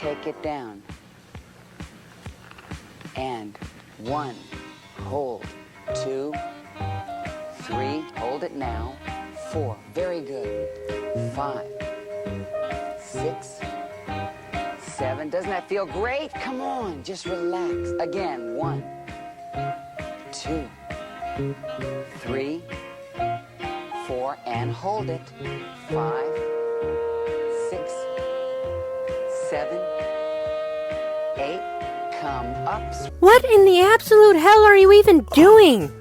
take it down. And 1, hold, 2, 3, hold it now, 4, very good, 5, 6, 7, doesn't that feel great? Come on, just relax. Again, 1, 2, 3, 4, and hold it, 5, 6, 7, 8, come up. What in the absolute hell are you even doing?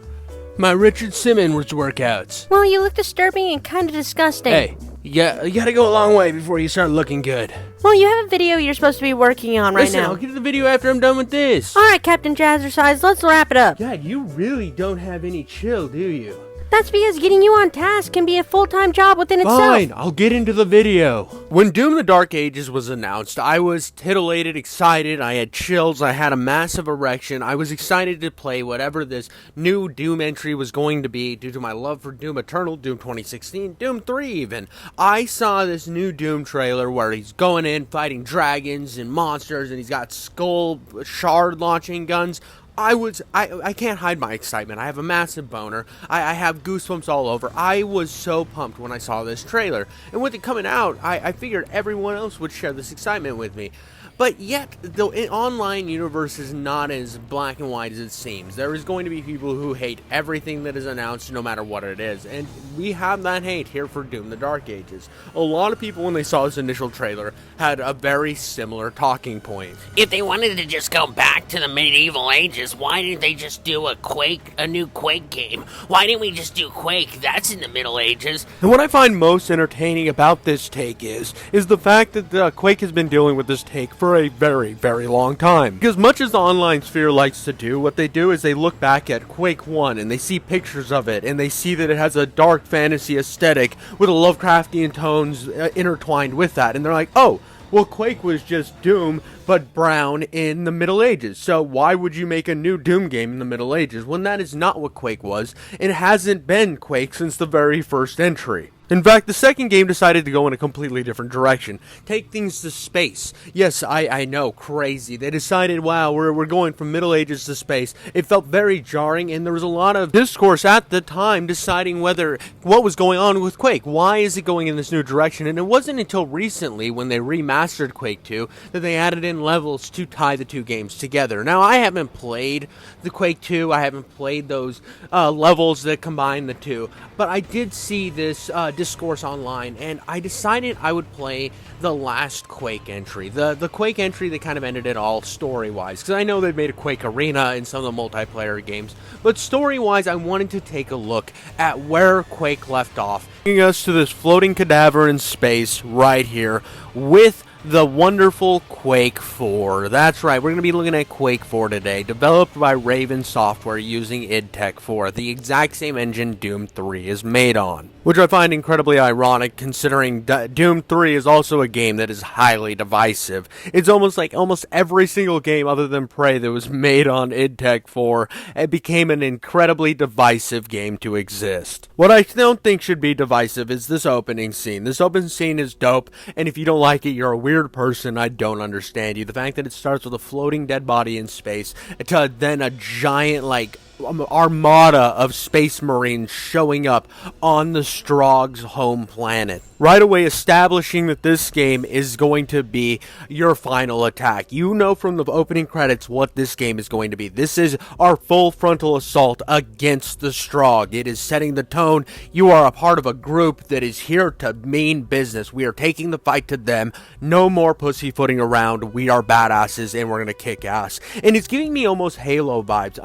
My Richard Simmons workouts. Well, you look disturbing and kind of disgusting. Hey, you gotta go a long way before you start looking good. Well, you have a video you're supposed to be working on right Listen, now. I'll get to the video after I'm done with this. Alright, Captain Jazzercise, let's wrap it up. God, you really don't have any chill, do you? That's because getting you on task can be a full-time job within itself. Fine, I'll get into the video. When Doom the Dark Ages was announced, I was titillated, excited, I had chills, I had a massive erection, I was excited to play whatever this new Doom entry was going to be due to my love for Doom Eternal, Doom 2016, Doom 3 even. I saw this new Doom trailer where he's going in, fighting dragons and monsters, and he's got skull shard launching guns. I can't hide my excitement. I have a massive boner. I have goosebumps all over. I was so pumped when I saw this trailer. And with it coming out, I figured everyone else would share this excitement with me. But yet, the online universe is not as black and white as it seems. There is going to be people who hate everything that is announced, no matter what it is. And we have that hate here for Doom the Dark Ages. A lot of people, when they saw this initial trailer, had a very similar talking point. If they wanted to just go back to the medieval ages, why didn't they just do a new Quake game? Why didn't we just do Quake? That's in the Middle Ages. And what I find most entertaining about this take is the fact that Quake has been dealing with this take for a very, very long time. Because much as the online sphere likes to do, what they do is they look back at Quake 1 and they see pictures of it and they see that it has a dark fantasy aesthetic with a Lovecraftian tones intertwined with that, and they're like, oh, well, Quake was just Doom, but brown in the Middle Ages. So why would you make a new Doom game in the Middle Ages when that is not what Quake was? It hasn't been Quake since the very first entry. In fact, the second game decided to go in a completely different direction. Take things to space. Yes, I know, crazy. They decided, wow, we're going from Middle Ages to space. It felt very jarring, and there was a lot of discourse at the time deciding what was going on with Quake. Why is it going in this new direction? And it wasn't until recently, when they remastered Quake 2, that they added in levels to tie the two games together. Now, I haven't played the Quake 2. I haven't played those levels that combine the two. But I did see this discourse online, and I decided I would play the last Quake entry. The Quake entry that kind of ended it all story-wise, because I know they've made a Quake Arena in some of the multiplayer games, but story-wise, I wanted to take a look at where Quake left off, bringing us to this floating cadaver in space right here with the wonderful Quake 4. That's right, we're going to be looking at Quake 4 today, developed by Raven Software using id Tech 4, the exact same engine Doom 3 is made on. Which I find incredibly ironic, considering Doom 3 is also a game that is highly divisive. It's almost like almost every single game other than Prey that was made on id Tech 4, it became an incredibly divisive game to exist. What I don't think should be divisive is this opening scene. This opening scene is dope, and if you don't like it, you're a weird person. I don't understand you. The fact that it starts with a floating dead body in space, to then a giant, like, armada of space marines showing up on the Strog's home planet. Right away establishing that this game is going to be your final attack. You know from the opening credits what this game is going to be. This is our full frontal assault against the Strog. It is setting the tone. You are a part of a group that is here to mean business. We are taking the fight to them. No more pussyfooting around. We are badasses and we're going to kick ass. And it's giving me almost Halo vibes.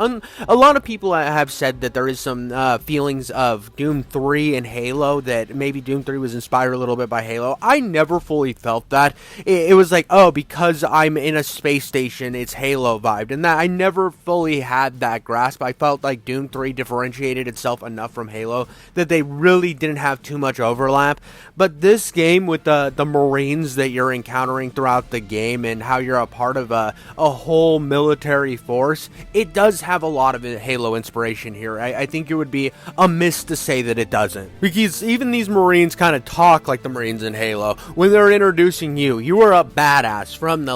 A lot of people have said that there is some feelings of Doom 3 and Halo, that maybe Doom 3 was inspired a little bit by Halo. I never fully felt that. It was like, oh, because I'm in a space station, it's Halo vibed, and that I never fully had that grasp. I felt like Doom 3 differentiated itself enough from Halo that they really didn't have too much overlap. But this game, with the Marines that you're encountering throughout the game and how you're a part of a whole military force, it does have a lot of Halo Halo inspiration here. I think it would be amiss to say that it doesn't. Because even these Marines kind of talk like the Marines in Halo. When they're introducing you, you are a badass from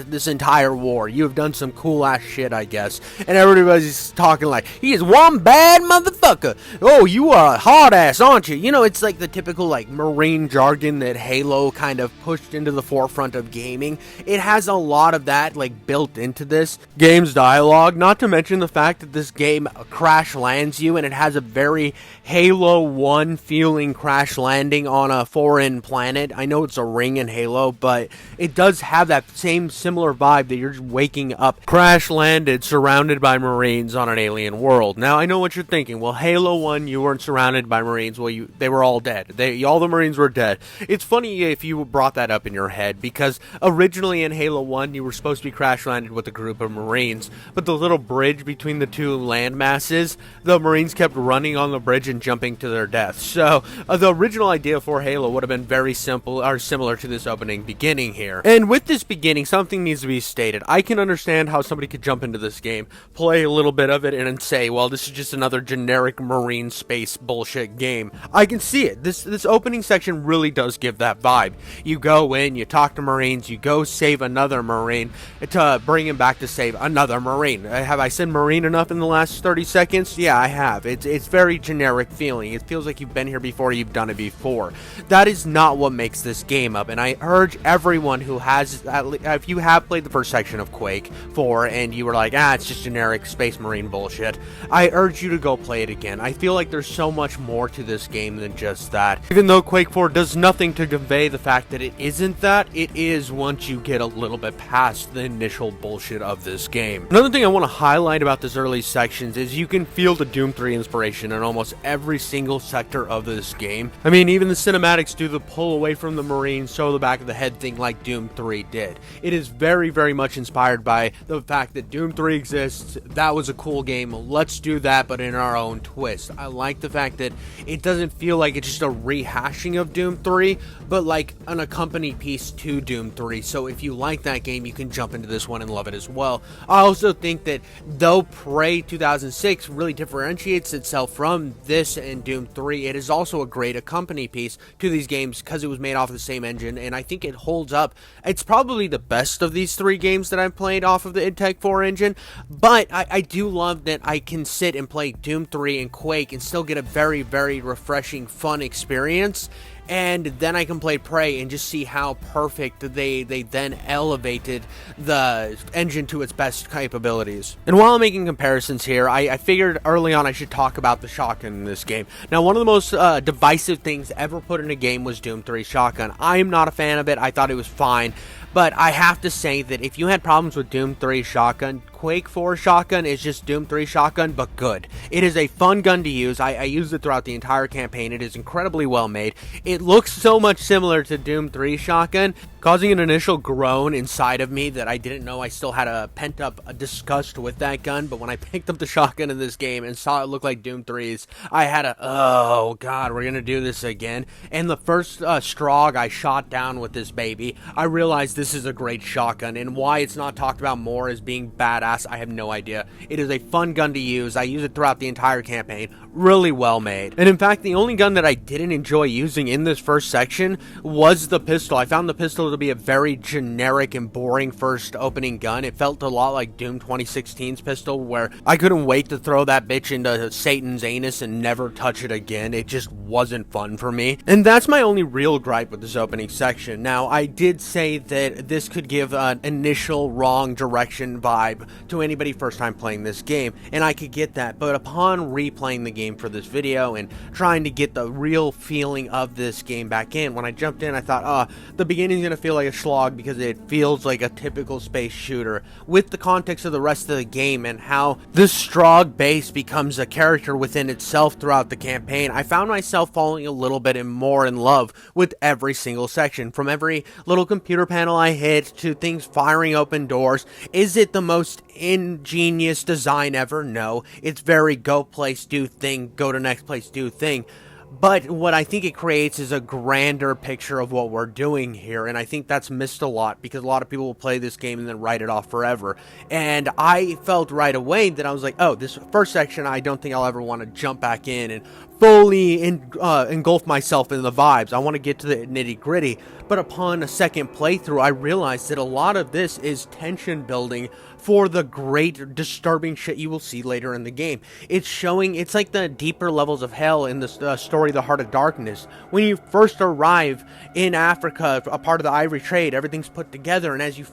this entire war. You have done some cool ass shit, I guess. And everybody's talking like, he is one bad motherfucker. Oh, you are a hard ass, aren't you? You know, it's like the typical like Marine jargon that Halo kind of pushed into the forefront of gaming. It has a lot of that like built into this game's dialogue, not to mention the fact that this game crash lands you, and it has a very Halo 1 feeling crash landing on a foreign planet. I know it's a ring in Halo, but it does have that same similar vibe that you're just waking up crash landed surrounded by Marines on an alien world. Now I know what you're thinking. Well, Halo 1 you weren't surrounded by Marines. Well, they were all dead. All the Marines were dead. It's funny if you brought that up in your head, because originally in Halo 1 you were supposed to be crash landed with a group of Marines, but the little bridge between the two land masses, the Marines kept running on the bridge and jumping to their death. So the original idea for Halo would have been very simple, or similar to this opening beginning here. And with this beginning, something needs to be stated. I can understand how somebody could jump into this game, play a little bit of it, and say, well, this is just another generic Marine space bullshit game. I can see it. This opening section really does give that vibe. You go in, you talk to Marines, you go save another Marine to bring him back to save another Marine. Have I said Marine enough in the last 30 seconds? Yeah, I have. It's very generic feeling. It feels like you've been here before, you've done it before. That is not what makes this game up, and I urge everyone who has, if you have played the first section of Quake 4 and you were like, it's just generic Space Marine bullshit, I urge you to go play it again. I feel like there's so much more to this game than just that. Even though Quake 4 does nothing to convey the fact that it isn't that, it is once you get a little bit past the initial bullshit of this game. Another thing I want to highlight about this early sections is you can feel the Doom 3 inspiration in almost every single sector of this game. I mean, even the cinematics do the pull away from the Marines, show the back of the head thing like Doom 3 did. It is very, very much inspired by the fact that Doom 3 exists. That was a cool game. Let's do that, but in our own twist. I like the fact that it doesn't feel like it's just a rehashing of Doom 3, but like an accompanied piece to Doom 3. So if you like that game, you can jump into this one and love it as well. I also think that though Prey 2006 really differentiates itself from this and Doom 3, it is also a great accompany piece to these games because it was made off of the same engine, and I think it holds up. It's probably the best of these three games that I've played off of the Intech 4 engine, but I do love that I can sit and play Doom 3 and Quake and still get a very, very refreshing, fun experience. And then I can play Prey and just see how perfect they then elevated the engine to its best capabilities. And while I'm making comparisons here, I figured early on I should talk about the shotgun in this game. Now, one of the most divisive things ever put in a game was Doom 3 shotgun. I am not a fan of it. I thought it was fine. But I have to say that if you had problems with Doom 3 shotgun, Quake 4 shotgun is just Doom 3 shotgun, but good. It is a fun gun to use. I used it throughout the entire campaign. It is incredibly well made. It looks so much similar to Doom 3 shotgun, causing an initial groan inside of me that I didn't know I still had a pent-up disgust with that gun. But when I picked up the shotgun in this game and saw it look like Doom 3's, I had oh god, we're gonna do this again. And the first Strogg I shot down with this baby, I realized this is a great shotgun, and why it's not talked about more as being badass, I have no idea. It is a fun gun to use. I use it throughout the entire campaign. Really well made. And in fact, the only gun that I didn't enjoy using in this first section was the pistol. I found the pistol to be a very generic and boring first opening gun. It felt a lot like Doom 2016's pistol, where I couldn't wait to throw that bitch into Satan's anus and never touch it again. It just wasn't fun for me. And that's my only real gripe with this opening section. Now, I did say that this could give an initial wrong direction vibe to anybody first time playing this game, and I could get that, but upon replaying the game for this video and trying to get the real feeling of this game back in, when I jumped in I thought, the beginning's gonna feel like a slog because it feels like a typical space shooter, with the context of the rest of the game and how this Strogg base becomes a character within itself throughout the campaign. I found myself falling a little bit more in love with every single section, from every little computer panel I hit to things firing open doors. Is it the most ingenious design ever? No. It's very go place, do thing, go to next place, do thing. But what I think it creates is a grander picture of what we're doing here, and I think that's missed a lot because a lot of people will play this game and then write it off forever. And I felt right away that I was like, oh, this first section, I don't think I'll ever want to jump back in and fully engulf myself in the vibes. I want to get to the nitty-gritty. But upon a second playthrough, I realized that a lot of this is tension building for the great disturbing shit you will see later in the game. It's like the deeper levels of hell in the story The Heart of Darkness. When you first arrive in Africa, a part of the Ivory Trade, everything's put together, and as you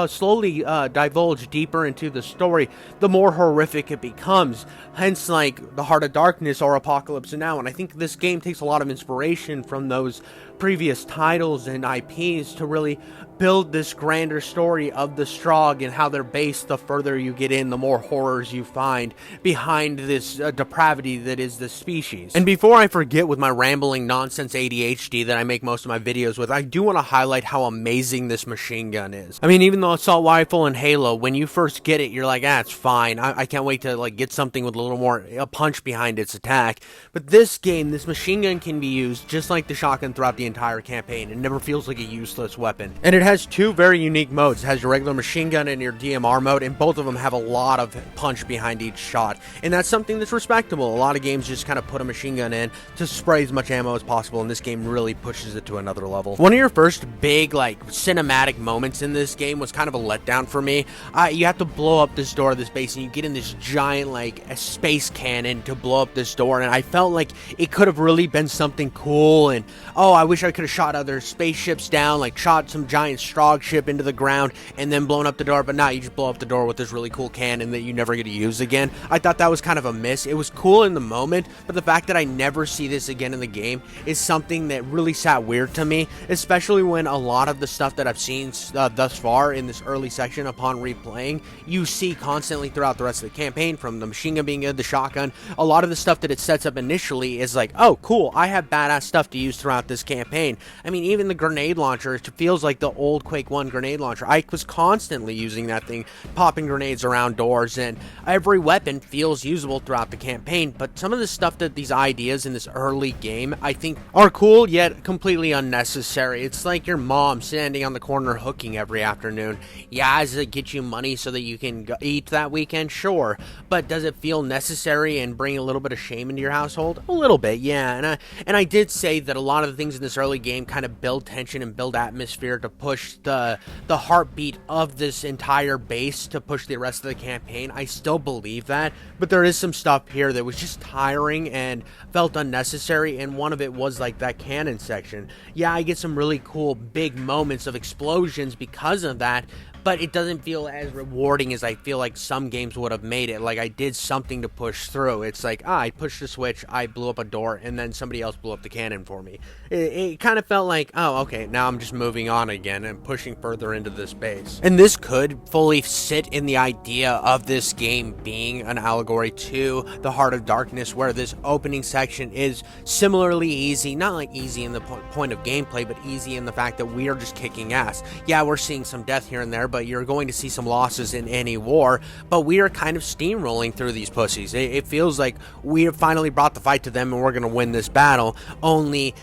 slowly divulge deeper into the story, the more horrific it becomes. Hence, like, The Heart of Darkness or Apocalypse Now, and I think this game takes a lot of inspiration from those previous titles and IPs to really build this grander story of the Strogg and how they're based. The further you get in, the more horrors you find behind this depravity that is the species. And before I forget with my rambling nonsense ADHD that I make most of my videos with, I do want to highlight how amazing this machine gun is. I mean, even though Assault Rifle and Halo, when you first get it, you're like, it's fine. I can't wait to like get something with a little more punch behind its attack. But this game, this machine gun can be used just like the shotgun throughout the entire campaign. It never feels like a useless weapon. And it has two very unique modes. It has your regular machine gun and your DMR mode, and both of them have a lot of punch behind each shot. And that's something that's respectable. A lot of games just kind of put a machine gun in to spray as much ammo as possible, and this game really pushes it to another level. One of your first big, like, cinematic moments in this game was kind of a letdown for me. You have to blow up this door of this base, and you get in this giant, like, a space cannon to blow up this door, and I felt like it could have really been something cool, and, oh, I wish I could have shot other spaceships down, like, shot some giant Strogg ship into the ground, and then blown up the door, but now you just blow up the door with this really cool cannon that you never get to use again. I thought that was kind of a miss. It was cool in the moment, but the fact that I never see this again in the game is something that really sat weird to me, especially when a lot of the stuff that I've seen thus far in this early section upon replaying, you see constantly throughout the rest of the campaign, from the machine gun being good, the shotgun. A lot of the stuff that it sets up initially is like, oh, cool, I have badass stuff to use throughout this campaign. I mean, even the grenade launcher, it feels like the old Quake 1 grenade launcher. I was constantly using that thing, popping grenades around doors, and every weapon feels usable throughout the campaign. But some of the stuff that these ideas in this early game, I think, are cool, yet completely unnecessary. It's like your mom standing on the corner hooking every afternoon. Yeah, does it get you money so that you can eat that weekend? Sure. But does it feel necessary and bring a little bit of shame into your household? A little bit, yeah. And I did say that a lot of the things in this early game kind of build tension and build atmosphere to push the heartbeat of this entire base, to push the rest of the campaign. I still believe that, but there is some stuff here that was just tiring and felt unnecessary, and one of it was like that cannon section. Yeah, I get some really cool big moments of explosions because of that, but it doesn't feel as rewarding as I feel like some games would have made it. Like I did something to push through. It's like, I pushed the switch, I blew up a door, and then somebody else blew up the cannon for me. It kind of felt like, oh, okay, now I'm just moving on again and pushing further into this base. And this could fully sit in the idea of this game being an allegory to The Heart of Darkness, where this opening section is similarly easy, not like easy in the point of gameplay, but easy in the fact that we are just kicking ass. Yeah, we're seeing some death here and there, but you're going to see some losses in any war, but we are kind of steamrolling through these pussies. It feels like we have finally brought the fight to them and we're going to win this battle, only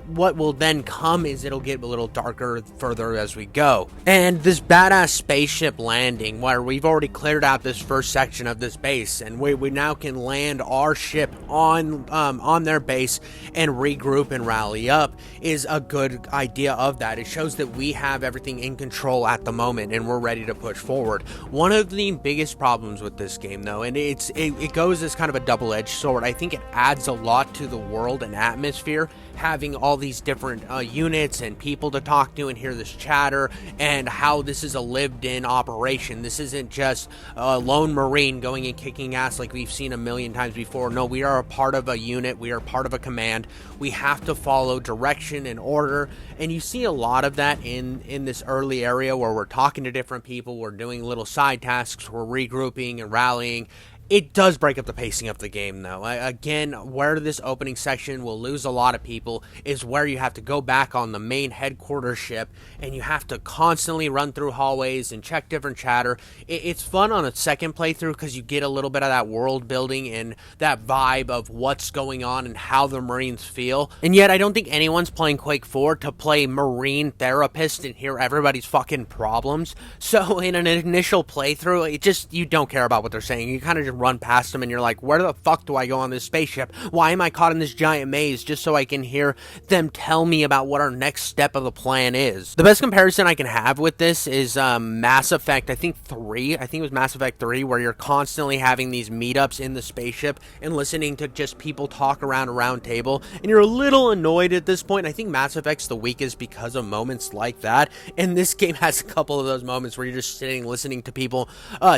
what will then come is it'll get a little darker further as we go. And this badass spaceship landing, where we've already cleared out this first section of this base, and we now can land our ship on their base and regroup and rally up, is a good idea of that. It shows that we have everything in control at the moment and we're ready to push forward. One of the biggest problems with this game, though, and it goes as kind of a double-edged sword, I think it adds a lot to the world and atmosphere, having all these different units and people to talk to and hear this chatter, and how this is a lived-in operation. This isn't just a lone Marine going and kicking ass like we've seen a million times before. No, we are a part of a unit. We are part of a command. We have to follow direction and order, and you see a lot of that in this early area where we're talking to different people, we're doing little side tasks, we're regrouping and rallying. It does break up the pacing of the game, though. Again, where this opening section will lose a lot of people is where you have to go back on the main headquarters ship, and you have to constantly run through hallways and check different chatter. It's fun on a second playthrough because you get a little bit of that world building and that vibe of what's going on and how the Marines feel. And yet, I don't think anyone's playing Quake 4 to play Marine therapist and hear everybody's fucking problems. So, in an initial playthrough, you don't care about what they're saying. You kind of just run past them and you're like, where the fuck do I go on this spaceship? Why am I caught in this giant maze just so I can hear them tell me about what our next step of the plan is? The best comparison I can have with this is Mass Effect, I think it was Mass Effect 3, where you're constantly having these meetups in the spaceship and listening to just people talk around a round table, and you're a little annoyed at this point. I think Mass Effect's the weakest because of moments like that, and this game has a couple of those moments where you're just sitting listening to people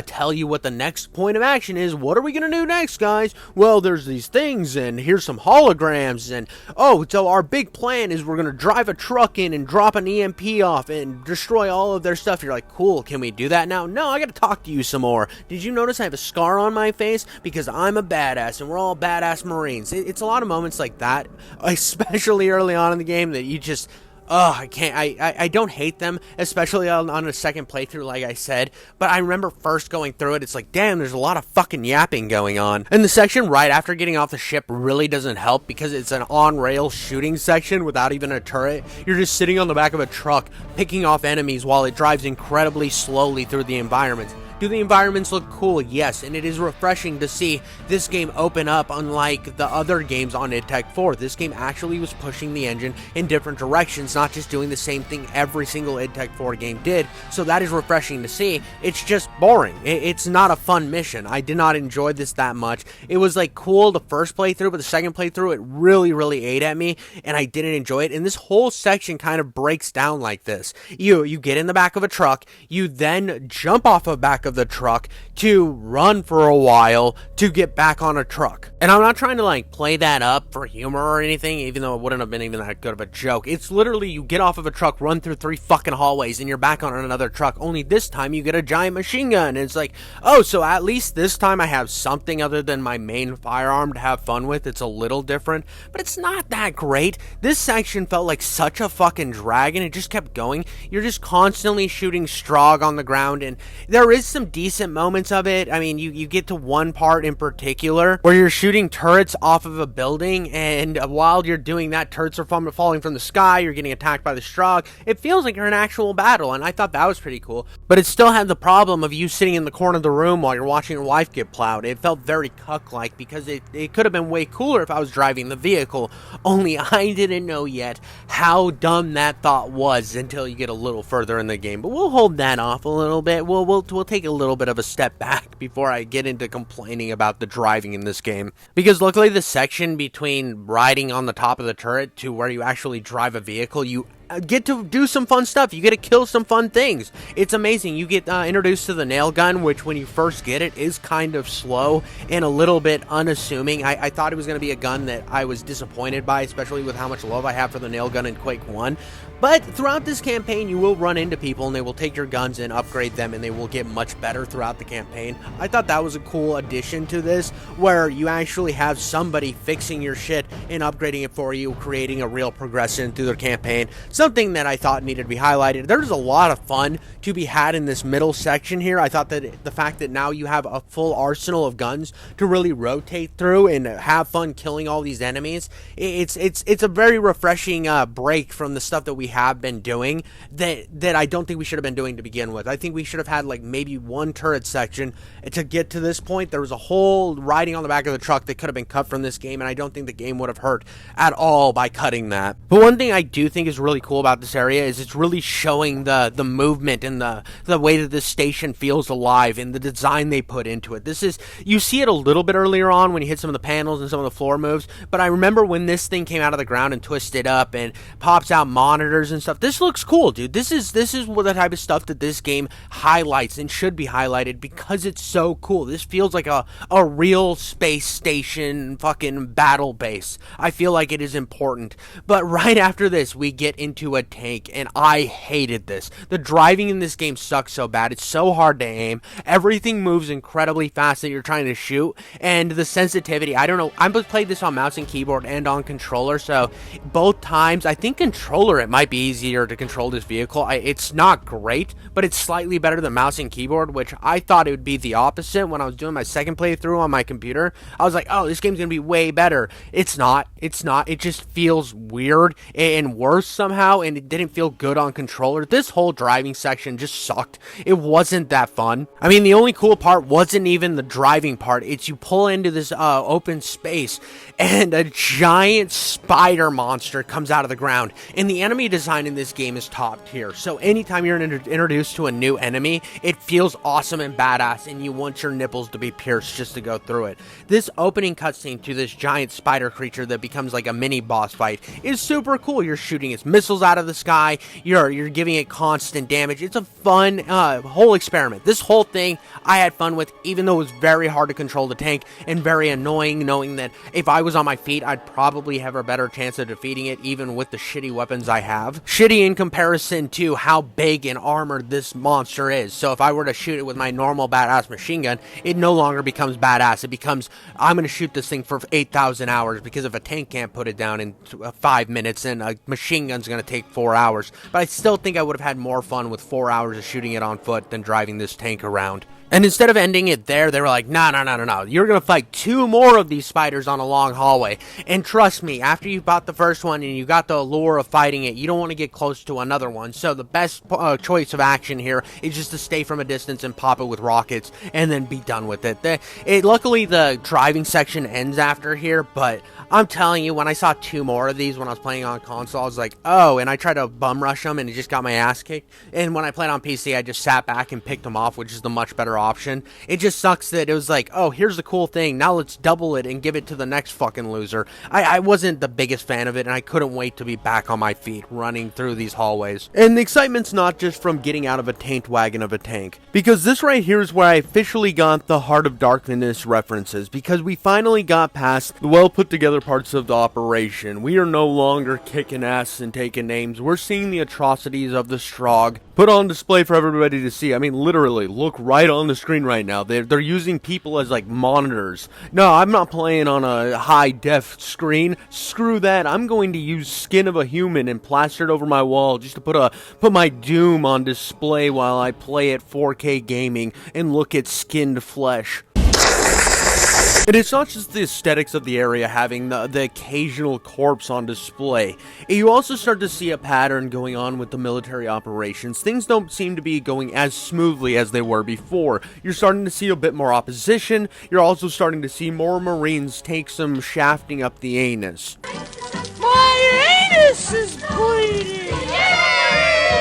tell you what the next point of action is. What are we gonna do next, guys? Well, there's these things, and here's some holograms, and so our big plan is we're gonna drive a truck in and drop an EMP off and destroy all of their stuff. You're like, cool, can we do that now? No, I gotta talk to you some more. Did you notice I have a scar on my face? Because I'm a badass, and we're all badass Marines. It's a lot of moments like that, especially early on in the game, that you just... I can't, I don't hate them, especially on a second playthrough, like I said, but I remember first going through it, it's like, damn, there's a lot of fucking yapping going on. And the section right after getting off the ship really doesn't help, because it's an on-rail shooting section without even a turret. You're just sitting on the back of a truck, picking off enemies while it drives incredibly slowly through the environment. Do the environments look cool? Yes, and it is refreshing to see this game open up unlike the other games on id Tech 4. This game actually was pushing the engine in different directions, not just doing the same thing every single id Tech 4 game did, so that is refreshing to see. It's just boring. It's not a fun mission. I did not enjoy this that much. It was like cool the first playthrough, but the second playthrough it really ate at me, and I didn't enjoy it, and this whole section kind of breaks down like this. You get in the back of a truck, you then jump off the back of the truck to run for a while to get back on a truck. And I'm not trying to like play that up for humor or anything, even though it wouldn't have been even that good of a joke. It's literally you get off of a truck, run through 3 fucking hallways, and you're back on another truck, only this time you get a giant machine gun. And it's like, oh, so at least this time I have something other than my main firearm to have fun with. It's a little different, but it's not that great. This section felt like such a fucking drag, and it just kept going. You're just constantly shooting Strogg on the ground, and there is some decent moments of it. I mean, you get to one part in particular where you're shooting turrets off of a building, and while you're doing that, turrets are falling from the sky, you're getting attacked by the Strogg. It feels like you're in actual battle, and I thought that was pretty cool. But it still had the problem of you sitting in the corner of the room while you're watching your wife get plowed. It felt very cuck-like, because it could have been way cooler if I was driving the vehicle, only I didn't know yet how dumb that thought was until you get a little further in the game. But we'll hold that off a little bit. We'll take a little bit of a step back before I get into complaining about the driving in this game, because luckily the section between riding on the top of the turret to where you actually drive a vehicle, you get to do some fun stuff. You get to kill some fun things. It's amazing. You get introduced to the nail gun, which when you first get it is kind of slow and a little bit unassuming. I thought it was going to be a gun that I was disappointed by, especially with how much love I have for the nail gun in Quake 1. But throughout this campaign, you will run into people, and they will take your guns and upgrade them, and they will get much better throughout the campaign. I thought that was a cool addition to this, where you actually have somebody fixing your shit and upgrading it for you, creating a real progression through the campaign. Something that I thought needed to be highlighted. There's a lot of fun to be had in this middle section here. I thought that the fact that now you have a full arsenal of guns to really rotate through and have fun killing all these enemies, it's a very refreshing break from the stuff that we have been doing that I don't think we should have been doing to begin with. I think we should have had like maybe one turret section to get to this point. There was a whole riding on the back of the truck that could have been cut from this game, and I don't think the game would have hurt at all by cutting that. But one thing I do think is really cool about this area is it's really showing the movement and the way that this station feels alive and the design they put into it. You see it a little bit earlier on when you hit some of the panels and some of the floor moves, but I remember when this thing came out of the ground and twisted up and pops out monitors spiders and stuff. This looks cool, dude. This is what the type of stuff that this game highlights and should be highlighted because it's so cool. This feels like a real space station fucking battle base. I feel like it is important. But right after this, we get into a tank, and I hated this. The driving in this game sucks so bad. It's so hard to aim. Everything moves incredibly fast that you're trying to shoot, and the sensitivity, I don't know. I played this on mouse and keyboard and on controller, so both times, I think controller, it might be easier to control this vehicle. It's not great, but it's slightly better than mouse and keyboard, which I thought it would be the opposite when I was doing my second playthrough on my computer. I was like, oh, this game's gonna be way better. It's not. It just feels weird and worse somehow, and it didn't feel good on controller. This whole driving section just sucked. It wasn't that fun. I mean, the only cool part wasn't even the driving part. It's you pull into this open space, and a giant spider monster comes out of the ground. And the enemy design in this game is top tier. So anytime you're introduced to a new enemy, it feels awesome and badass, and you want your nipples to be pierced just to go through it. This opening cutscene to this giant spider creature that becomes like a mini boss fight is super cool. You're shooting its missiles out of the sky. You're giving it constant damage. It's a fun whole experiment. This whole thing I had fun with, even though it was very hard to control the tank and very annoying, knowing that if I was on my feet, I'd probably have a better chance of defeating it, even with the shitty weapons I have. Shitty in comparison to how big and armored this monster is. So if I were to shoot it with my normal badass machine gun, it no longer becomes badass. It becomes, I'm going to shoot this thing for 8,000 hours, because if a tank can't put it down in 5 minutes, and a machine gun's going to take 4 hours. But I still think I would have had more fun with 4 hours of shooting it on foot than driving this tank around. And instead of ending it there, they were like, no. You're going to fight 2 more of these spiders on a long hallway. And trust me, after you bought the first one and you got the allure of fighting it, you don't want to get close to another one. So the best choice of action here is just to stay from a distance and pop it with rockets and then be done with it. Luckily, the driving section ends after here, but I'm telling you, when I saw 2 more of these when I was playing on console, I was like, oh, and I tried to bum rush them and it just got my ass kicked. And when I played on PC, I just sat back and picked them off, which is the much better option. It just sucks that it was like, oh, here's the cool thing, now let's double it and give it to the next fucking loser. I wasn't the biggest fan of it, and I couldn't wait to be back on my feet running through these hallways. And the excitement's not just from getting out of a taint wagon of a tank, because this right here is where I officially got the Heart of Darkness references, because we finally got past the well put together parts of the operation. We are no longer kicking ass and taking names. We're seeing the atrocities of the Strogg put on display for everybody to see. I mean, literally, look right on the screen right now. They're using people as like monitors. No, I'm not playing on a high def screen. Screw that. I'm going to use skin of a human and plaster it over my wall just to put my Doom on display while I play at 4K gaming and look at skinned flesh. And it's not just the aesthetics of the area having the occasional corpse on display. You also start to see a pattern going on with the military operations. Things don't seem to be going as smoothly as they were before. You're starting to see a bit more opposition. You're also starting to see more Marines take some shafting up the anus. My anus is bleeding!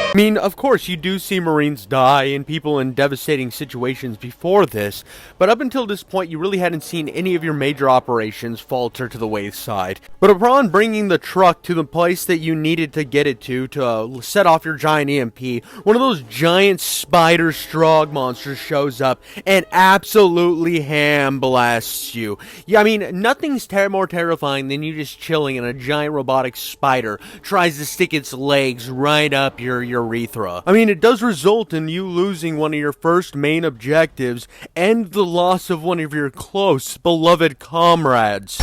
I mean, of course, you do see Marines die and people in devastating situations before this, but up until this point, you really hadn't seen any of your major operations falter to the wayside. But upon bringing the truck to the place that you needed to get it to set off your giant EMP, one of those giant spider Strogg monsters shows up and absolutely ham blasts you. Yeah, I mean, nothing's more terrifying than you just chilling and a giant robotic spider tries to stick its legs right up your urethra. I mean, it does result in you losing one of your first main objectives and the loss of one of your close, beloved comrades.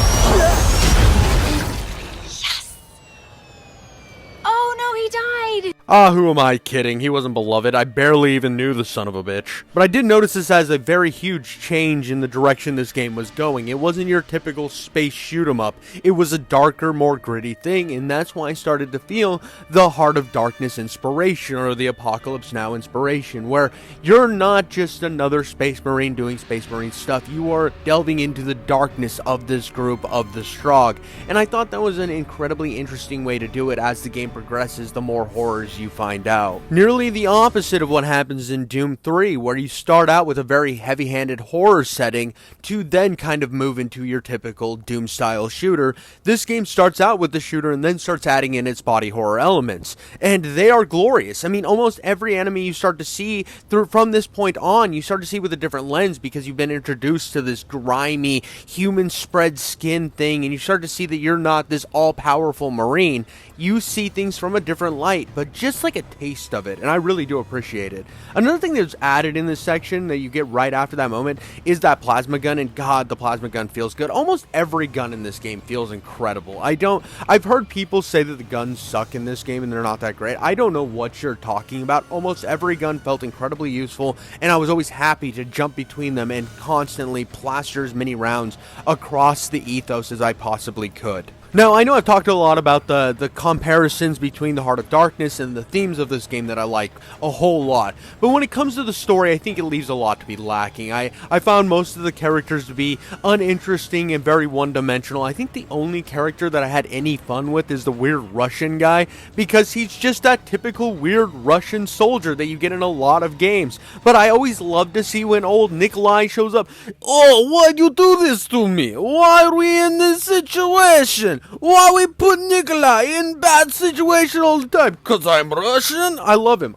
Oh no, he died! Ah, who am I kidding? He wasn't beloved. I barely even knew the son of a bitch. But I did notice this as a very huge change in the direction this game was going. It wasn't your typical space shoot-'em-up. It was a darker, more gritty thing, and that's why I started to feel the Heart of Darkness inspiration, or the Apocalypse Now inspiration, where you're not just another Space Marine doing Space Marine stuff. You are delving into the darkness of this group of the Strogg. And I thought that was an incredibly interesting way to do it. As the game progresses, the more horror horrors you find out. Nearly the opposite of what happens in Doom 3, where you start out with a very heavy-handed horror setting to then kind of move into your typical Doom-style shooter. This game starts out with the shooter and then starts adding in its body horror elements, and they are glorious. I mean, almost every enemy you start to see from this point on, you start to see with a different lens because you've been introduced to this grimy, human-spread skin thing, and you start to see that you're not this all-powerful Marine. You see things from a different light, but just like a taste of it, and I really do appreciate it. Another thing that's added in this section that you get right after that moment is that plasma gun, and God, the plasma gun feels good. Almost every gun in this game feels incredible. I've heard people say that the guns suck in this game and they're not that great. I don't know what you're talking about. Almost every gun felt incredibly useful, and I was always happy to jump between them and constantly plaster as many rounds across the ethos as I possibly could. Now, I know I've talked a lot about the comparisons between the Heart of Darkness and the themes of this game that I like a whole lot. But when it comes to the story, I think it leaves a lot to be lacking. I found most of the characters to be uninteresting and very one-dimensional. I think the only character that I had any fun with is the weird Russian guy, because he's just that typical weird Russian soldier that you get in a lot of games. But I always love to see when old Nikolai shows up. Oh, why'd you do this to me? Why are we in this situation? Why we put Nikolai in bad situation all the time? Because I'm Russian? I love him.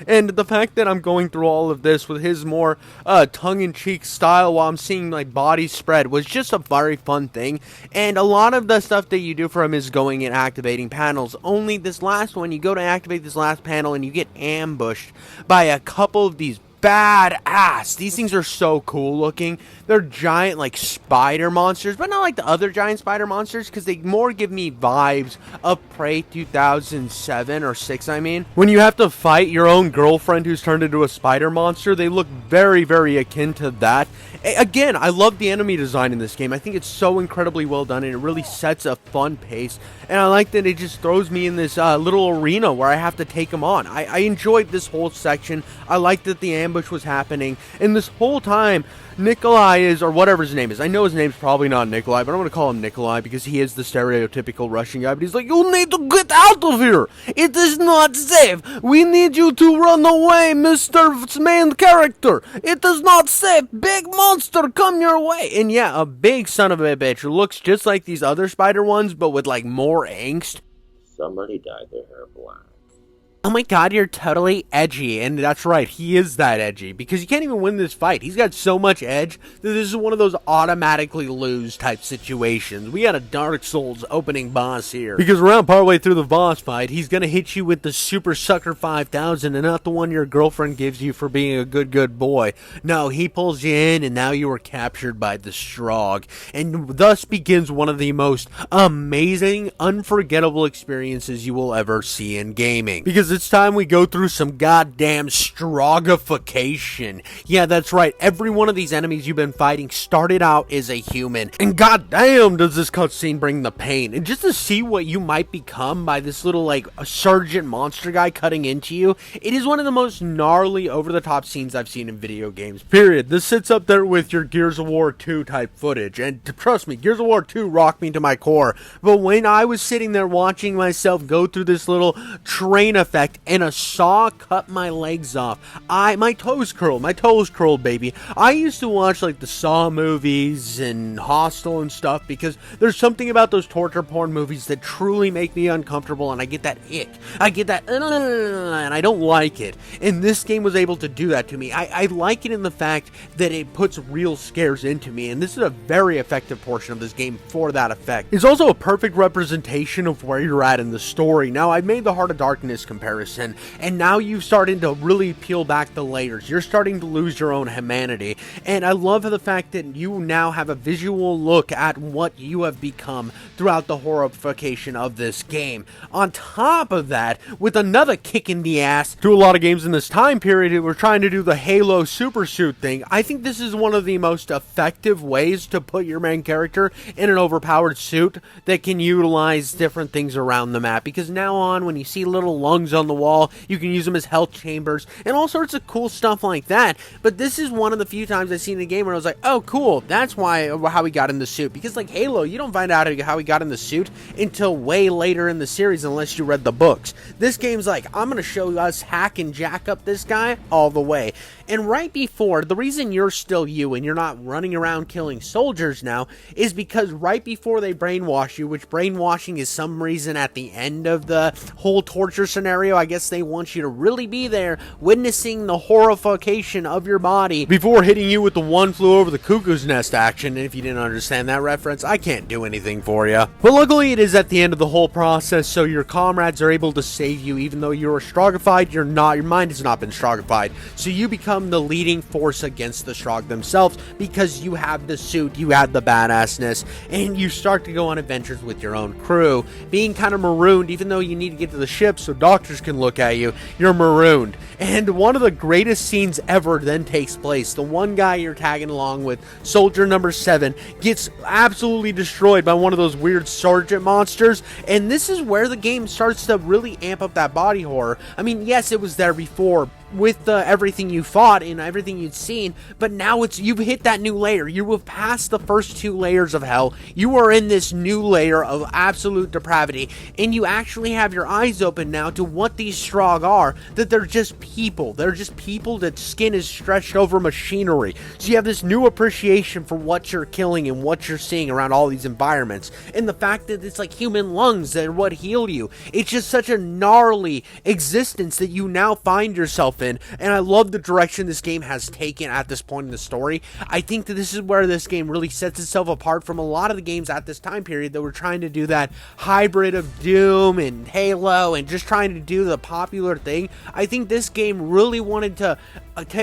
And the fact that I'm going through all of this with his more tongue-in-cheek style while I'm seeing my body spread was just a very fun thing. And a lot of the stuff that you do for him is going and activating panels. Only this last one, you go to activate this last panel and you get ambushed by a couple of these badass. These things are so cool looking. They're giant, like, spider monsters, but not like the other giant spider monsters, because they more give me vibes of Prey 2007 or 6, I mean. When you have to fight your own girlfriend who's turned into a spider monster, they look very, very akin to that. Again, I love the enemy design in this game. I think it's so incredibly well done, and it really sets a fun pace. And I like that it just throws me in this little arena where I have to take them on. I enjoyed this whole section. I liked that the ambush was happening, and this whole time Nikolai is, or whatever his name is, I know his name's probably not Nikolai, but I'm going to call him Nikolai because he is the stereotypical Russian guy, but he's like, you need to get out of here, it is not safe, we need you to run away, Mr. main character, it is not safe, big monster come your way. And yeah, a big son of a bitch who looks just like these other spider ones, but with like more angst. Somebody dyed their hair black. Oh my god, you're totally edgy. And that's right, he is that edgy, because you can't even win this fight. He's got so much edge that this is one of those automatically lose type situations. We got a Dark Souls opening boss here, because around partway through the boss fight, he's gonna hit you with the Super Sucker 5000, and not the one your girlfriend gives you for being a good boy. No, he pulls you in, and now you are captured by the Strogg, and thus begins one of the most amazing, unforgettable experiences you will ever see in gaming. Because it's time we go through some goddamn Stroggification. Yeah, that's right. Every one of these enemies you've been fighting started out as a human. And goddamn does this cutscene bring the pain. And just to see what you might become by this little, like, sergeant monster guy cutting into you, it is one of the most gnarly, over-the-top scenes I've seen in video games. Period. This sits up there with your Gears of War 2 type footage. And trust me, Gears of War 2 rocked me to my core. But when I was sitting there watching myself go through this little train effect, and a saw cut my legs off, my toes curled, baby. I used to watch like the Saw movies and Hostel and stuff, because there's something about those torture porn movies that truly make me uncomfortable, and I get that ick. I get that, and I don't like it. And this game was able to do that to me. I like it in the fact that it puts real scares into me, and this is a very effective portion of this game for that effect. It's also a perfect representation of where you're at in the story. Now, I made the Heart of Darkness comparison, and now you've started to really peel back the layers. You're starting to lose your own humanity, and I love the fact that you now have a visual look at what you have become throughout the horrification of this game. On top of that, with another kick in the ass to a lot of games in this time period who were trying to do the Halo super suit thing, I think this is one of the most effective ways to put your main character in an overpowered suit that can utilize different things around the map, because now on, when you see little lungs on the wall. You can use them as health chambers and all sorts of cool stuff like that. But this is one of the few times I've seen a game where I was like, oh, cool, that's how he got in the suit. Because like Halo, you don't find out how he got in the suit until way later in the series unless you read the books. This game's like, I'm going to show us hack and jack up this guy all the way. And right before, the reason you're still you and you're not running around killing soldiers now is because right before they brainwash you, which brainwashing is some reason at the end of the whole torture scenario, I guess they want you to really be there witnessing the horrification of your body before hitting you with the one flew over the cuckoo's nest action. And if you didn't understand that reference, I can't do anything for you. But luckily it is at the end of the whole process, so your comrades are able to save you even though you're strogified. You're not, your mind has not been strogified, so you become the leading force against the Strogg themselves because you have the suit, you have the badassness, and you start to go on adventures with your own crew. Being kind of marooned, even though you need to get to the ship so doctors can look at you, you're marooned. And one of the greatest scenes ever then takes place. The one guy you're tagging along with, soldier number 7, gets absolutely destroyed by one of those weird sergeant monsters, and this is where the game starts to really amp up that body horror. I mean, yes, it was there before with everything you fought and everything you'd seen, but now you've hit that new layer. You have passed the first 2 layers of hell. You are in this new layer of absolute depravity, and you actually have your eyes open now to what these Strogg are, that they're just people. They're just people that skin is stretched over machinery. So you have this new appreciation for what you're killing and what you're seeing around all these environments, and the fact that it's like human lungs that are what heal you. It's just such a gnarly existence that you now find yourself in, and I love the direction this game has taken at this point in the story. I think that this is where this game really sets itself apart from a lot of the games at this time period that were trying to do that hybrid of Doom and Halo and just trying to do the popular thing. I think this game really wanted to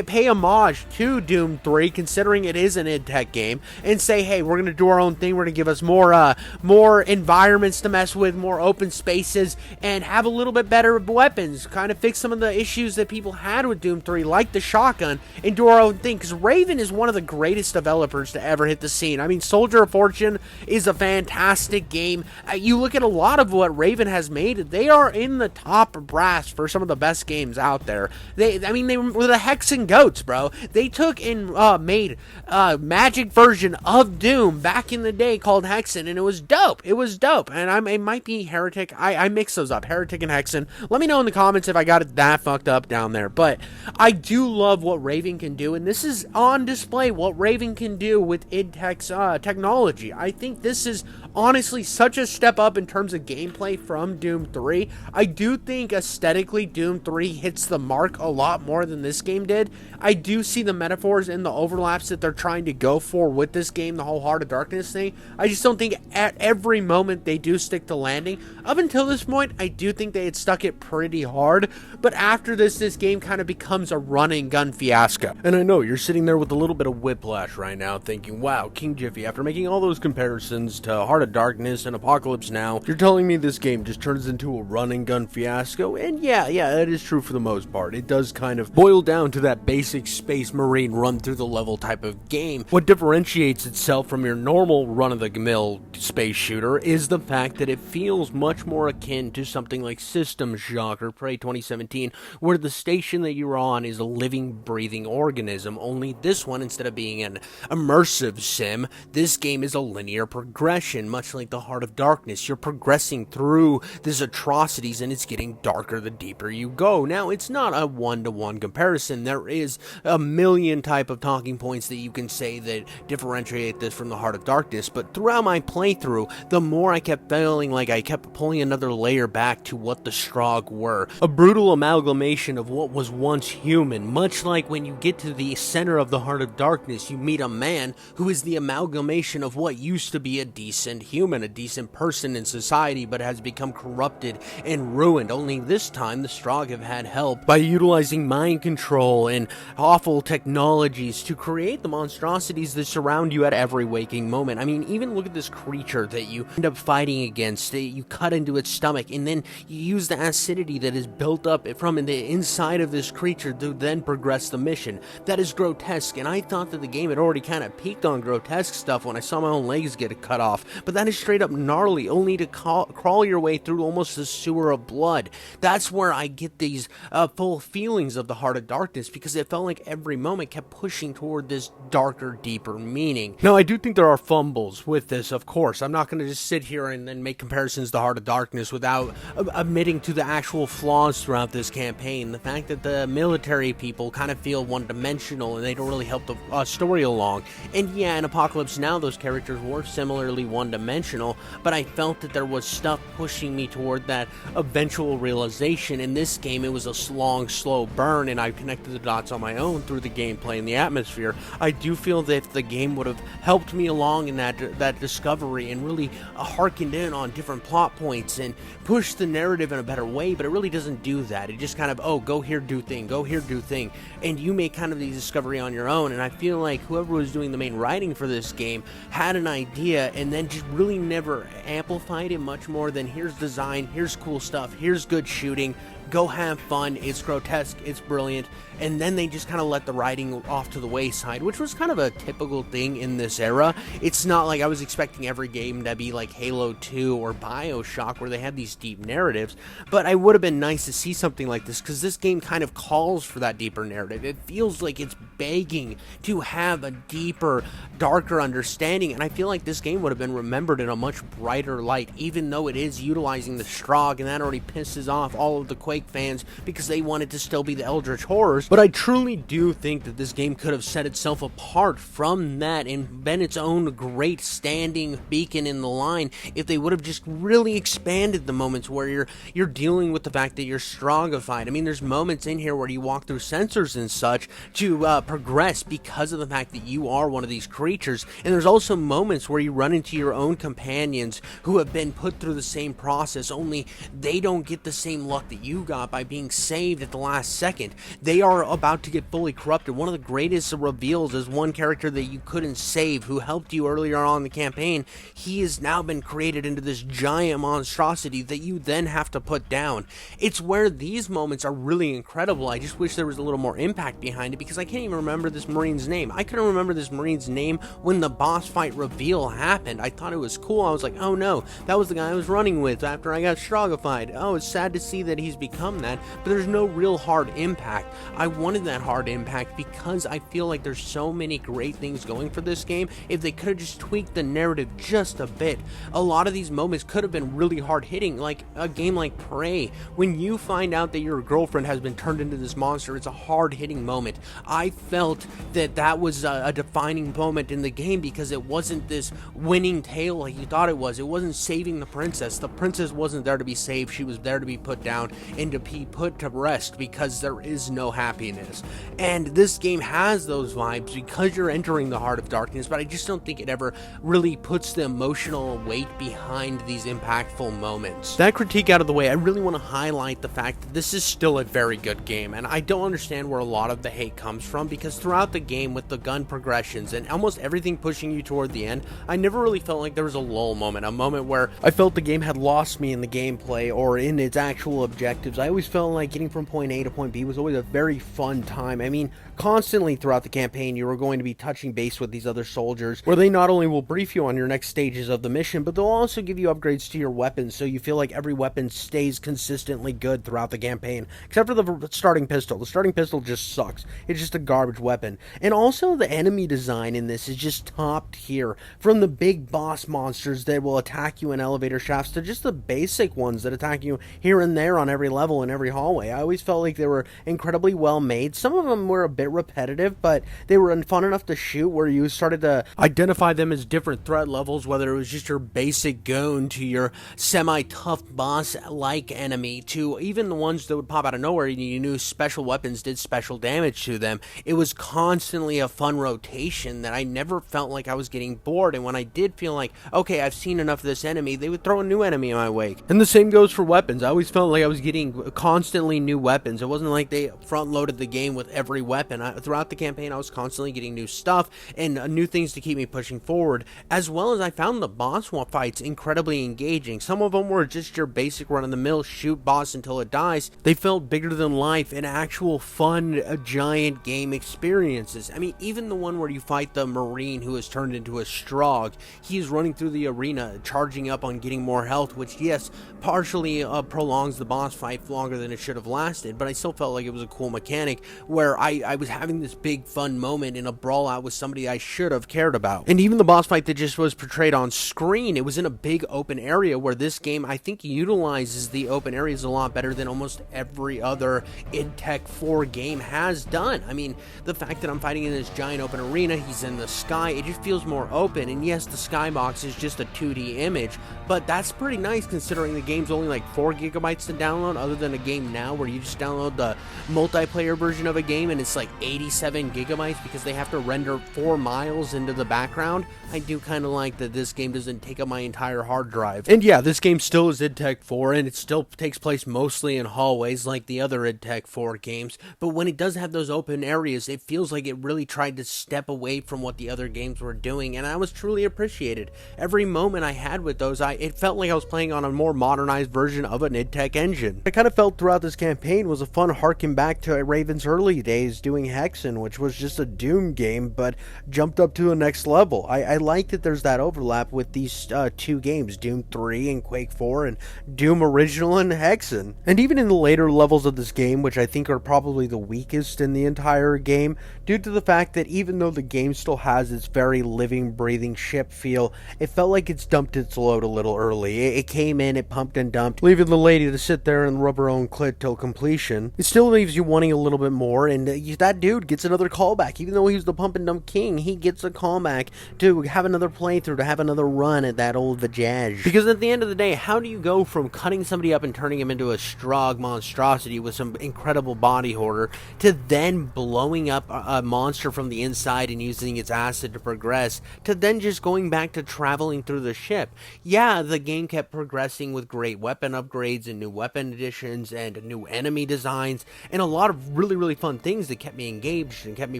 pay homage to Doom 3, considering it is an id Tech game, and say, hey, we're going to do our own thing. We're going to give us more environments to mess with, more open spaces, and have a little bit better weapons, kind of fix some of the issues that people had with Doom 3, like the shotgun, and do our own thing, because Raven is one of the greatest developers to ever hit the scene. I mean, Soldier of Fortune is a fantastic game. You look at a lot of what Raven has made, they are in the top brass for some of the best games out there. They were the Hexen Goats, bro. They took and made a magic version of Doom back in the day called Hexen, and it was dope. It was dope. And it might be Heretic. I mix those up, Heretic and Hexen. Let me know in the comments if I got it that fucked up down there. But I do love what Raven can do, and this is on display what Raven can do with id Tech's technology. I think this is honestly such a step up in terms of gameplay from Doom 3. I do think aesthetically Doom 3 hits the mark a lot more than this game did. I do see the metaphors and the overlaps that they're trying to go for with this game, the whole Heart of Darkness thing. I just don't think at every moment they do stick to landing. Up until this point, I do think they had stuck it pretty hard, but after this game kind of becomes a running gun fiasco. And I know you're sitting there with a little bit of whiplash right now thinking, wow, King Jiffy, after making all those comparisons to Heart of Darkness and Apocalypse Now, you're telling me this game just turns into a running gun fiasco? And yeah, that is true for the most part. It does kind of boil down to that basic Space Marine run through the level type of game. What differentiates itself from your normal run-of-the-mill space shooter is the fact that it feels much more akin to something like System Shock or Prey 2017, where the station that you're on is a living, breathing organism, only this one, instead of being an immersive sim, this game is a linear progression, much like the Heart of Darkness. You're progressing through these atrocities, and it's getting darker the deeper you go. Now, it's not a one-to-one comparison. There is a million type of talking points that you can say that differentiate this from the Heart of Darkness, but throughout my playthrough, the more I kept feeling like I kept pulling another layer back to what the Strogg were. A brutal amalgamation of what was once human, much like when you get to the center of the Heart of Darkness, you meet a man who is the amalgamation of what used to be a decent human, a decent person in society, but has become corrupted and ruined. Only this time, the Strogg have had help by utilizing mind control and awful technologies to create the monstrosities that surround you at every waking moment. I mean, even look at this creature creature that you end up fighting against. You cut into its stomach, and then you use the acidity that is built up from the inside of this creature to then progress the mission. That is grotesque, and I thought that the game had already kind of peaked on grotesque stuff when I saw my own legs get cut off, but that is straight up gnarly, only to crawl your way through almost a sewer of blood. That's where I get these full feelings of the Heart of Darkness, because it felt like every moment kept pushing toward this darker, deeper meaning. Now, I do think there are fumbles with this, of course. I'm not going to just sit here and then make comparisons to Heart of Darkness without admitting to the actual flaws throughout this campaign. The fact that the military people kind of feel one-dimensional and they don't really help the story along. And yeah, in Apocalypse Now, those characters were similarly one-dimensional, but I felt that there was stuff pushing me toward that eventual realization. In this game, it was a long, slow burn, and I connected the dots on my own through the gameplay and the atmosphere. I do feel that if the game would have helped me along in that discovery and really harkened in on different plot points and pushed the narrative in a better way, but it really doesn't do that. It just kind of, oh, go here, do thing, go here, do thing, and you make kind of the discovery on your own. And I feel like whoever was doing the main writing for this game had an idea and then just really never amplified it much more than here's design, here's cool stuff, here's good shooting, go have fun, it's grotesque, it's brilliant, and then they just kind of let the writing off to the wayside, which was kind of a typical thing in this era. It's not like I was expecting every game to be like Halo 2 or BioShock, where they had these deep narratives, but I would have been nice to see something like this, because this game kind of calls for that deeper narrative. It feels like it's begging to have a deeper, darker understanding, and I feel like this game would have been remembered in a much brighter light, even though it is utilizing the Strogg, and that already pisses off all of the Quake fans because they wanted to still be the Eldritch Horrors. But I truly do think that this game could have set itself apart from that and been its own great standing beacon in the line if they would have just really expanded the moments where you're dealing with the fact that you're Stroggified. I mean, there's moments in here where you walk through sensors and such to progress because of the fact that you are one of these creatures, and there's also moments where you run into your own companions who have been put through the same process, only they don't get the same luck that you got by being saved at the last second. They are about to get fully corrupted. One of the greatest reveals is one character that you couldn't save who helped you earlier on in the campaign. He has now been created into this giant monstrosity that you then have to put down. It's where these moments are really incredible. I just wish there was a little more impact behind it, because I can't even remember this Marine's name. I couldn't remember this Marine's name when the boss fight reveal happened. I thought it was cool. I was like, oh no, that was the guy I was running with after I got Stroggified. Oh, it's sad to see that he's become that, but there's no real hard impact. I wanted that hard impact because I feel like there's so many great things going for this game. If they could have just tweaked the narrative just a bit, a lot of these moments could have been really hard hitting, like a game like Prey. When you find out that your girlfriend has been turned into this monster, it's a hard hitting moment. I felt that that was a defining moment in the game, because it wasn't this winning tale like you thought it was. It wasn't saving the princess. The princess wasn't there to be saved. She was there to be put down and to be put to rest, because there is no happiness. And this game has those vibes because you're entering the Heart of Darkness, but I just don't think it ever really puts the emotional weight behind these impactful moments. That critique out of the way, I really want to highlight the fact that this is still a very good game, and I don't understand where a lot of the hate comes from, because throughout the game, with the gun progressions and almost everything pushing you toward the end, I never really felt like there was a lull moment, a moment where I felt the game had lost me in the gameplay or in its actual objectives. I always felt like getting from point A to point B was always a very fun time. I mean, constantly throughout the campaign, you were going to be touching base with these other soldiers, where they not only will brief you on your next stages of the mission, but they'll also give you upgrades to your weapons, so you feel like every weapon stays consistently good throughout the campaign, except for the starting pistol. The starting pistol just sucks. It's just a garbage weapon. And also, the enemy design in this is just top tier. From the big boss monsters that will attack you in elevator shafts to just the basic ones that attack you here and there on every level and every hallway. I always felt like they were incredibly well made. Some of them were a bit repetitive, but they were fun enough to shoot where you started to identify them as different threat levels, whether it was just your basic goon to your semi-tough boss-like enemy to even the ones that would pop out of nowhere and you knew special weapons did special damage to them. It was constantly a fun rotation that I never felt like I was getting bored, and when I did feel like, okay, I've seen enough of this enemy, they would throw a new enemy in my wake. And the same goes for weapons. I always felt like I was getting getting constantly new weapons. It wasn't like they front-loaded the game with every weapon. Throughout the campaign, I was constantly getting new stuff and new things to keep me pushing forward, as well as I found the boss fights incredibly engaging. Some of them were just your basic run-of-the-mill shoot boss until it dies. They felt bigger than life and actual fun, giant game experiences. I mean, even the one where you fight the Marine who is turned into a Strogg, he's running through the arena, charging up on getting more health, which, yes, partially prolongs the boss fight longer than it should have lasted, but I still felt like it was a cool mechanic where I was having this big fun moment in a brawl out with somebody I should have cared about. And even the boss fight that just was portrayed on screen, it was in a big open area, where this game, I think, utilizes the open areas a lot better than almost every other id Tech 4 game has done. I mean, the fact that I'm fighting in this giant open arena, he's in the sky, it just feels more open. And yes, the skybox is just a 2D image, but that's pretty nice considering the game's only like 4 gigabytes to download, other than a game now where you just download the multiplayer version of a game and it's like 87 gigabytes because they have to render 4 miles into the background. I do kind of like that this game doesn't take up my entire hard drive. And yeah, this game still is id Tech 4, and it still takes place mostly in hallways like the other id Tech 4 games, but when it does have those open areas, it feels like it really tried to step away from what the other games were doing, and I was truly appreciated. Every moment I had with those, it felt like I was playing on a more modernized version of an id Tech engine. I kind of felt throughout this campaign was a fun harken back to Raven's early days doing Hexen, which was just a Doom game, but jumped up to a next level. I like that there's that overlap with these 2 games, Doom 3 and Quake 4, and Doom Original and Hexen. And even in the later levels of this game, which I think are probably the weakest in the entire game, due to the fact that even though the game still has its very living, breathing ship feel, it felt like it's dumped its load a little early. It came in, it pumped and dumped, leaving the lady to sit there and rub her own clit till completion. It still leaves you wanting a little bit more, and that dude gets another callback. Even though he's the pump and dump king, he gets a callback to have another playthrough, to have another run at that old vajaj. Because at the end of the day, how do you go from cutting somebody up and turning him into a Strogg monstrosity with some incredible body horror, to then blowing up a monster from the inside and using its acid to progress, to then just going back to traveling through the ship? Yeah, the game kept progressing with great weapon upgrades and new weapon additions and new enemy designs and a lot of really, really fun things that kept me engaged and kept me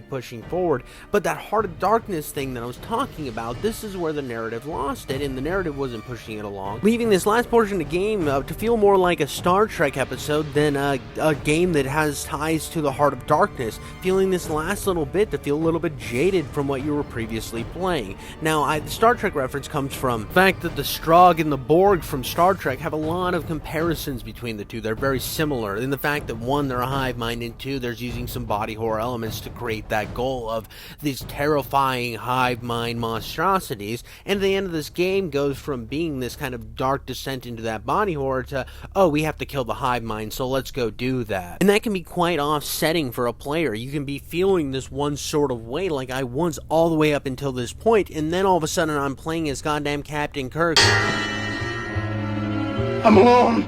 pushing forward. But that Heart of Darkness thing that I was talking about, this is where the narrative lost it, and the narrative wasn't pushing it along, leaving this last portion of the game to feel more like a Star Trek episode than a game that has ties to the Heart of Darkness, feeling this last little bit to feel a little bit jaded from what you were previously playing. Now, the Star Trek reference comes from the fact that the Strogg and the Borg from Star Trek have a lot of comparisons between the two. They're very similar in the fact that, one, they're a hive mind, and two, there's using some body horror elements to create that goal of these terrifying hive mind monstrosities. And at the end of this game goes from being this kind of dark descent into that body horror to, oh, we have to kill the hive mind, so let's go do that. And that can be quite offsetting for a player. You can be feeling this one sort of way like I was all the way up until this point, and then all of a sudden I'm playing as goddamn Captain Kirk. I'm alone.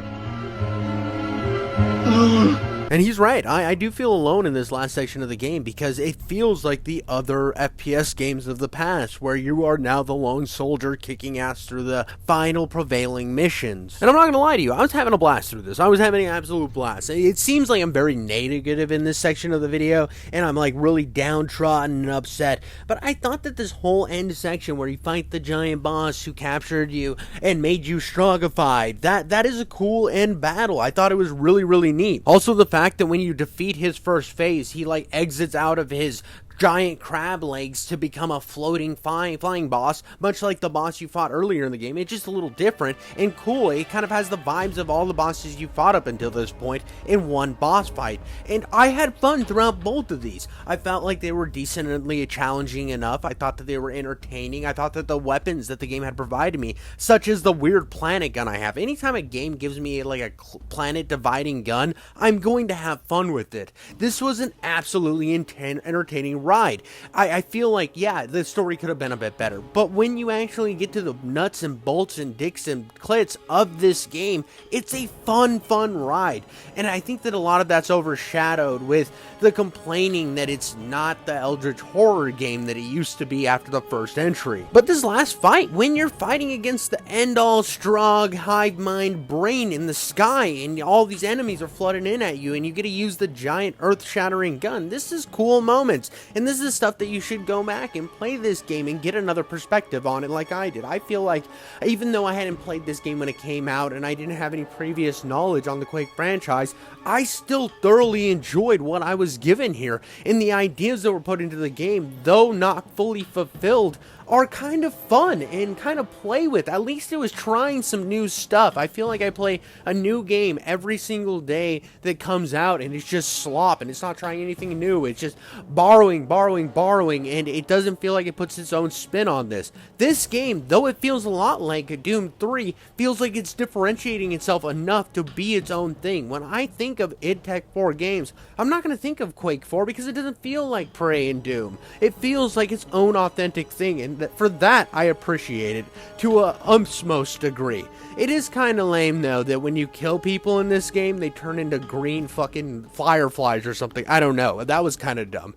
And he's right, I do feel alone in this last section of the game, because it feels like the other FPS games of the past, where you are now the lone soldier kicking ass through the final prevailing missions. And I'm not gonna lie to you, I was having a blast through this. I was having an absolute blast. It seems like I'm very negative in this section of the video, and I'm like really downtrodden and upset, but I thought that this whole end section where you fight the giant boss who captured you and made you Stroggified, that is a cool end battle. I thought it was really, really neat. Also, the fact that when you defeat his first phase, he like exits out of his giant crab legs to become a floating flying boss, much like the boss you fought earlier in the game. It's just a little different and cool. It kind of has the vibes of all the bosses you fought up until this point in one boss fight, and I had fun throughout both of these. I felt like they were decently challenging enough. I thought that they were entertaining. I thought that the weapons that the game had provided me, such as the weird planet gun I have, anytime a game gives me like a planet dividing gun, I'm going to have fun with it. This was an absolutely entertaining ride. I feel like, yeah, the story could have been a bit better, but when you actually get to the nuts and bolts and dicks and clits of this game, it's a fun ride. And I think that a lot of that's overshadowed with the complaining that it's not the Eldritch horror game that it used to be after the first entry. But this last fight, when you're fighting against the end-all Strogg hive mind brain in the sky and all these enemies are flooding in at you and you get to use the giant earth-shattering gun, this is cool moments. And this is stuff that you should go back and play this game and get another perspective on it like I did. I feel like even though I hadn't played this game when it came out and I didn't have any previous knowledge on the Quake franchise, I still thoroughly enjoyed what I was given here, and the ideas that were put into the game, though not fully fulfilled, are kind of fun and kind of play with. At least it was trying some new stuff. I feel like I play a new game every single day that comes out, and it's just slop, and it's not trying anything new. It's just borrowing, and it doesn't feel like it puts its own spin on this. This game, though it feels a lot like Doom 3, feels like it's differentiating itself enough to be its own thing. When I think of id Tech 4 games, I'm not going to think of Quake 4 because it doesn't feel like Prey and Doom. It feels like its own authentic thing, and for that, I appreciate it to a utmost degree. It is kind of lame, though, that when you kill people in this game, they turn into green fucking fireflies or something. I don't know. That was kind of dumb.